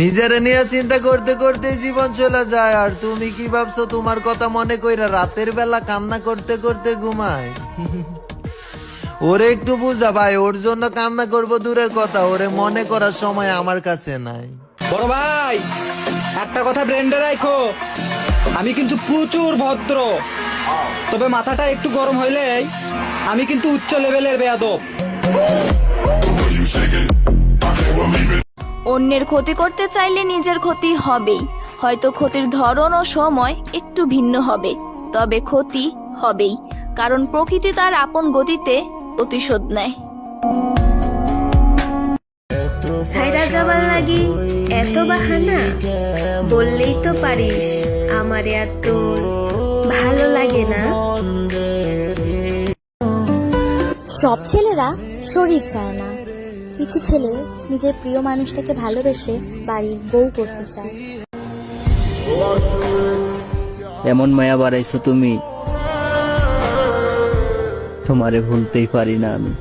নিজের নিয়ে চিন্তা করতে করতে জীবন চলে যায়, আর তুমি কি ভাবছো তোমার কথা মনে কইরা রাতের বেলা কান্না করতে করতে ঘুমায়? ওরে একটু বুঝা ভাই, ওর জন্য কান্না করব দূরের কথা, ওরে মনে করার সময় আমার কাছে নাই। বড় ভাই, একটা কথা ব্রেন্ডে রাখো, আমি কিন্তু প্রচুর ভদ্র, তবে মাথাটা একটু গরম হইলেই আমি কিন্তু উচ্চ লেভেলের বেয়াদব। অন্যের ক্ষতি করতে চাইলে নিজের ক্ষতি হবেই, হয়তো ক্ষতির ধরন ও সময় একটু ভিন্ন হবে, তবে ক্ষতি হবেই, কারণ প্রকৃতি তার আপন গতিতে প্রতিশোধ নেয়। সাইরা যাবার লাগি এত বাহানা, বললেই তো পারিস আমারে আর তোর ভালো লাগে না। সব ছেলেরা শরীর চায় না, কিছু ছেলে নিজের প্রিয় মানুষটাকে ভালোবেসে বাড়ির বউ করতে চায়। এমন মায়া বাড়াইছো তুমি, তোমারে ভুলতেই পারি না আমি।